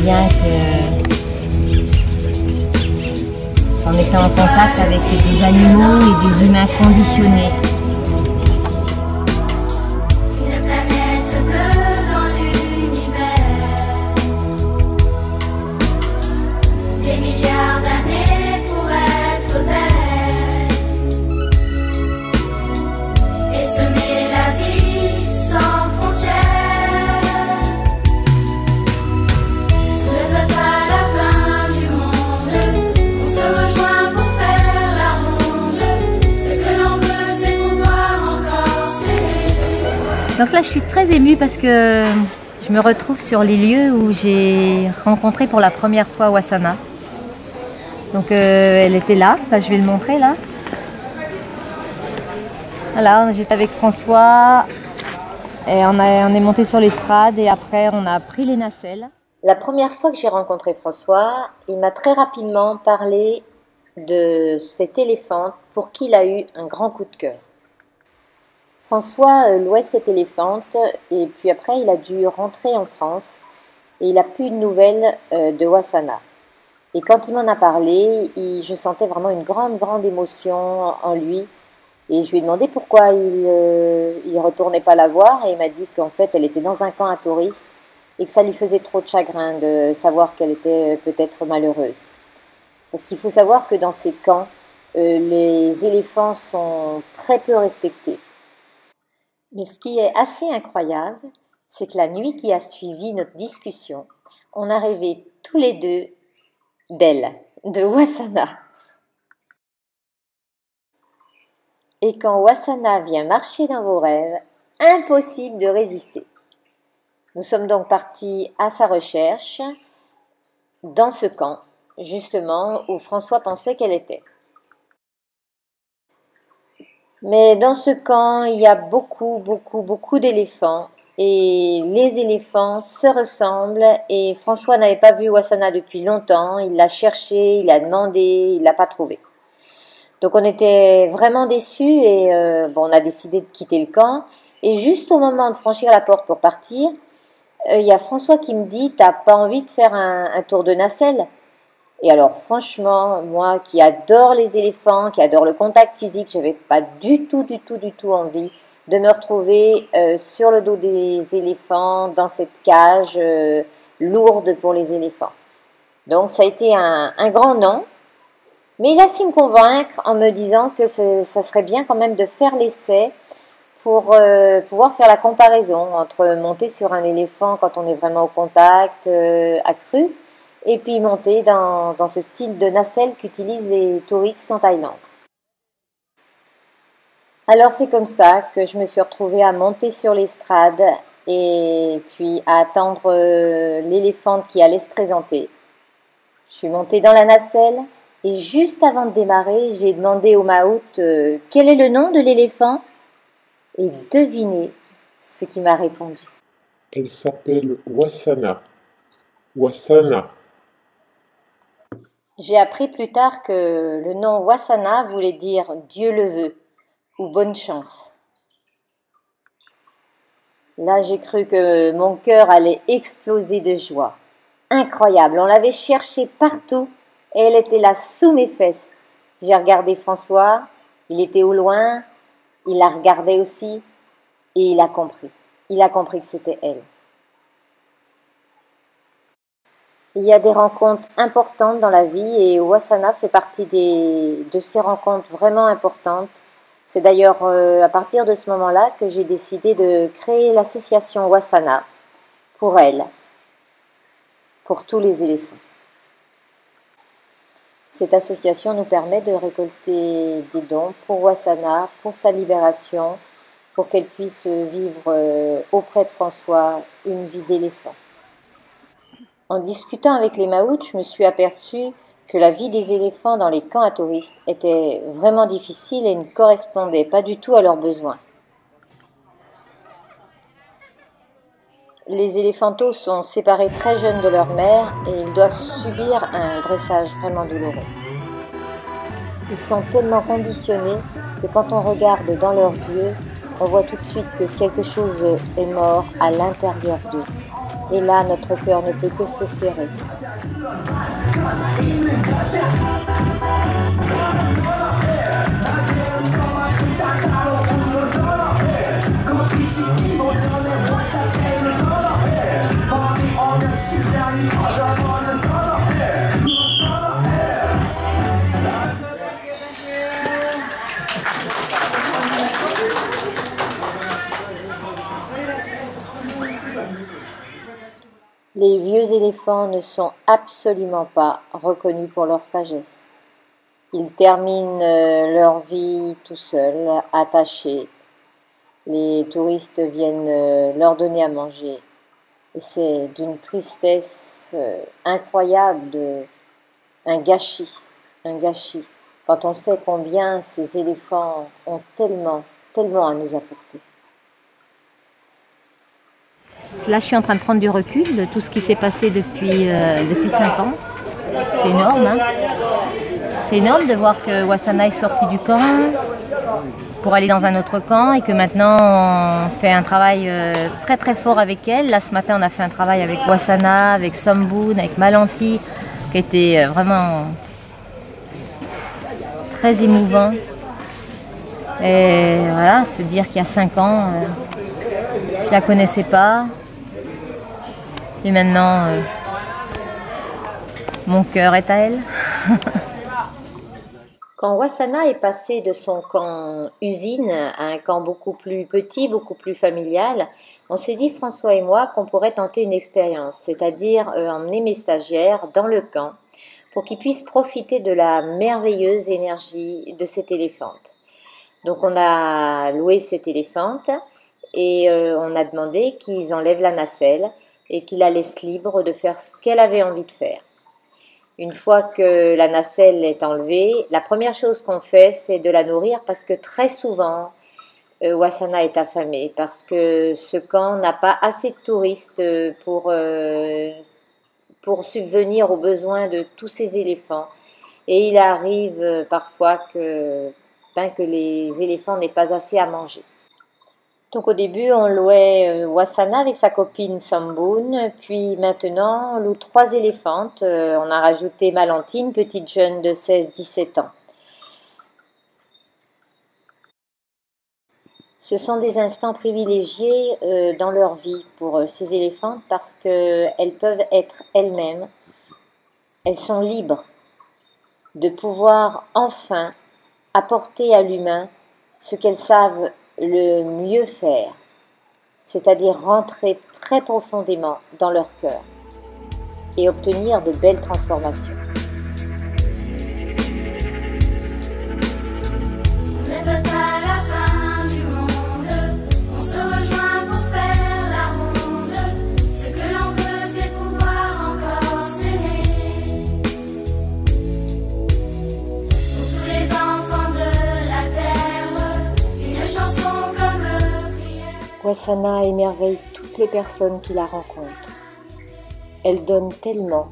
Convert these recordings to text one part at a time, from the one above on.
bien qu'on était en contact avec des animaux et des humains conditionnés. Donc là, je suis très émue parce que je me retrouve sur les lieux où j'ai rencontré pour la première fois Wasana. Donc elle était là, enfin, je vais le montrer là. Voilà, j'étais avec François et on est monté sur l'estrade et après on a pris les nacelles. La première fois que j'ai rencontré François, il m'a très rapidement parlé de cet éléphant pour qui il a eu un grand coup de cœur. François louait cet éléphant et puis après il a dû rentrer en France et il n'a plus de nouvelles de Wasana. Et quand il m'en a parlé, je sentais vraiment une grande émotion en lui et je lui ai demandé pourquoi il retournait pas la voir et il m'a dit qu'en fait elle était dans un camp à touristes et que ça lui faisait trop de chagrin de savoir qu'elle était peut-être malheureuse. Parce qu'il faut savoir que dans ces camps, les éléphants sont très peu respectés. Mais ce qui est assez incroyable, c'est que la nuit qui a suivi notre discussion, on a rêvé tous les deux d'elle, de Wasana. Et quand Wasana vient marcher dans vos rêves, impossible de résister. Nous sommes donc partis à sa recherche, dans ce camp, justement, où François pensait qu'elle était. Mais dans ce camp, il y a beaucoup d'éléphants et les éléphants se ressemblent et François n'avait pas vu Wasana depuis longtemps, il l'a cherché, il a demandé, il l'a pas trouvé. Donc on était vraiment déçus et on a décidé de quitter le camp et juste au moment de franchir la porte pour partir, il y a François qui me dit « T'as pas envie de faire un tour de nacelle ?» Et alors franchement, moi qui adore les éléphants, qui adore le contact physique, j'avais pas du tout envie de me retrouver sur le dos des éléphants, dans cette cage lourde pour les éléphants. Donc ça a été un grand non, mais il a su me convaincre en me disant que ça serait bien quand même de faire l'essai pour pouvoir faire la comparaison entre monter sur un éléphant quand on est vraiment au contact, accru, et puis monter dans ce style de nacelle qu'utilisent les touristes en Thaïlande. Alors c'est comme ça que je me suis retrouvée à monter sur l'estrade et puis à attendre l'éléphant qui allait se présenter. Je suis montée dans la nacelle et juste avant de démarrer, j'ai demandé au maout quel est le nom de l'éléphant et devinez ce qu'il m'a répondu. Elle s'appelle Wasana. Wasana. J'ai appris plus tard que le nom Wasana voulait dire « Dieu le veut » ou « bonne chance ». Là, j'ai cru que mon cœur allait exploser de joie. Incroyable, on l'avait cherchée partout et elle était là sous mes fesses. J'ai regardé François, il était au loin, il la regardait aussi et il a compris. Il a compris que c'était elle. Il y a des rencontres importantes dans la vie et Wasana fait partie de ces rencontres vraiment importantes. C'est d'ailleurs à partir de ce moment-là que j'ai décidé de créer l'association Wasana pour elle, pour tous les éléphants. Cette association nous permet de récolter des dons pour Wasana, pour sa libération, pour qu'elle puisse vivre auprès de François une vie d'éléphant. En discutant avec les maouts, je me suis aperçue que la vie des éléphants dans les camps à touristes était vraiment difficile et ne correspondait pas du tout à leurs besoins. Les éléphantos sont séparés très jeunes de leur mère et ils doivent subir un dressage vraiment douloureux. Ils sont tellement conditionnés que quand on regarde dans leurs yeux, on voit tout de suite que quelque chose est mort à l'intérieur d'eux. Et là, notre cœur ne peut que se serrer. Les vieux éléphants ne sont absolument pas reconnus pour leur sagesse. Ils terminent leur vie tout seuls, attachés. Les touristes viennent leur donner à manger. Et c'est d'une tristesse incroyable, un gâchis, quand on sait combien ces éléphants ont tellement à nous apporter. Là, je suis en train de prendre du recul de tout ce qui s'est passé depuis 5 ans. C'est énorme, hein. C'est énorme de voir que Wasana est sortie du camp pour aller dans un autre camp et que maintenant on fait un travail très fort avec elle. Là, ce matin, on a fait un travail avec Wasana, avec Somboun, avec Malanti, qui était vraiment très émouvant. Et voilà, se dire qu'il y a 5 ans, je la connaissais pas. Et maintenant, mon cœur est à elle. Quand Wasana est passée de son camp usine à un camp beaucoup plus petit, beaucoup plus familial, on s'est dit, François et moi, qu'on pourrait tenter une expérience, c'est-à-dire emmener mes stagiaires dans le camp pour qu'ils puissent profiter de la merveilleuse énergie de cette éléphante. Donc on a loué cette éléphante et on a demandé qu'ils enlèvent la nacelle et qu'ils la laissent libre de faire ce qu'elle avait envie de faire. Une fois que la nacelle est enlevée, la première chose qu'on fait, c'est de la nourrir parce que très souvent, Wasana est affamée parce que ce camp n'a pas assez de touristes pour subvenir aux besoins de tous ces éléphants. Et il arrive parfois que les éléphants n'aient pas assez à manger. Donc au début, on louait Wasana avec sa copine Somboun, puis maintenant on loue 3 éléphantes. On a rajouté Malantine, petite jeune de 16-17 ans. Ce sont des instants privilégiés dans leur vie pour ces éléphantes parce qu'elles peuvent être elles-mêmes. Elles sont libres de pouvoir enfin apporter à l'humain ce qu'elles savent le mieux faire, c'est-à-dire rentrer très profondément dans leur cœur et obtenir de belles transformations. Wasana émerveille toutes les personnes qui la rencontrent. Elle donne tellement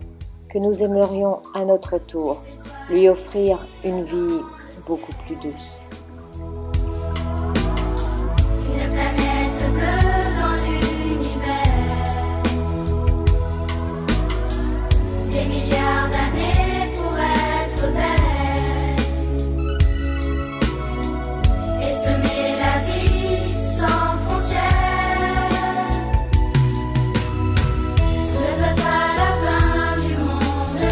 que nous aimerions à notre tour lui offrir une vie beaucoup plus douce. Une planète bleue dans l'univers, des milliards d'années pour être belle, et semer la vie sans frontières. Ne veut pas la fin du monde,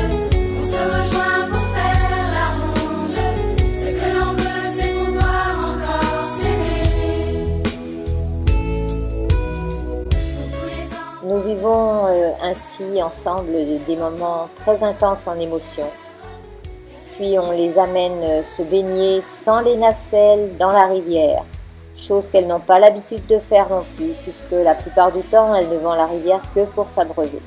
on se rejoint pour faire la ronde. Ce que l'on veut, c'est pouvoir encore s'aimer. Nous vivons ainsi ensemble des moments très intenses en émotion. Puis on les amène se baigner sans les nacelles dans la rivière, chose qu'elles n'ont pas l'habitude de faire non plus, puisque la plupart du temps elles ne vont à la rivière que pour s'abreuver.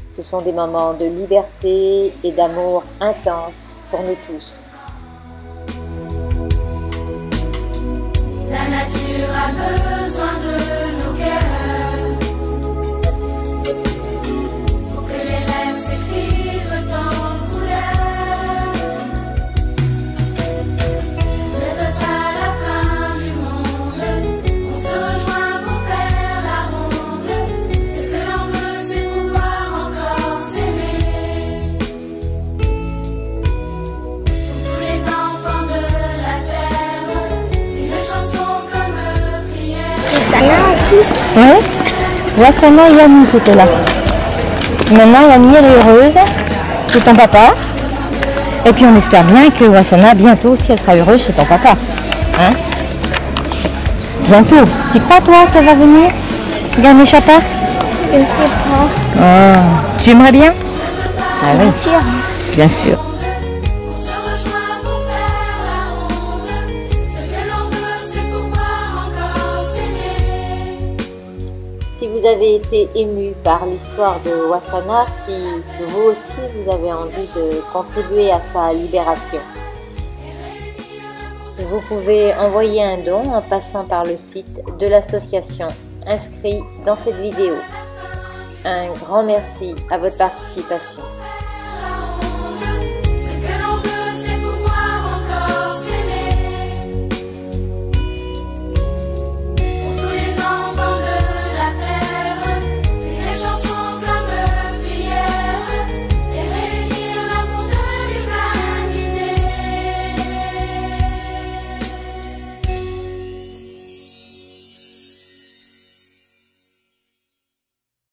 Ce sont des moments de liberté et d'amour intense pour nous tous. La nature a besoin de nos cœurs pour que les rêves s'écrivent en couleurs. Ne veut pas la fin du monde, on se rejoint pour faire la ronde. Ce que l'on veut, Ouais. Wasana et Yanni qui étaient là. Maintenant Yanni elle est heureuse, c'est ton papa. Et puis on espère bien que Wasana bientôt aussi elle sera heureuse chez ton papa. Hein? Bientôt. Tu crois toi qu'elle va venir gagner Chapa? Je sais pas. Oh. Tu aimerais bien? Ah oui. Bien sûr. Bien sûr. On se rejoint pour faire la ronde. Ce que l'on veut, c'est pouvoir encore s'aimer. Si vous avez été ému par l'histoire de Wasana, si vous aussi vous avez envie de contribuer à sa libération, vous pouvez envoyer un don en passant par le site de l'association inscrit dans cette vidéo. Un grand merci à votre participation.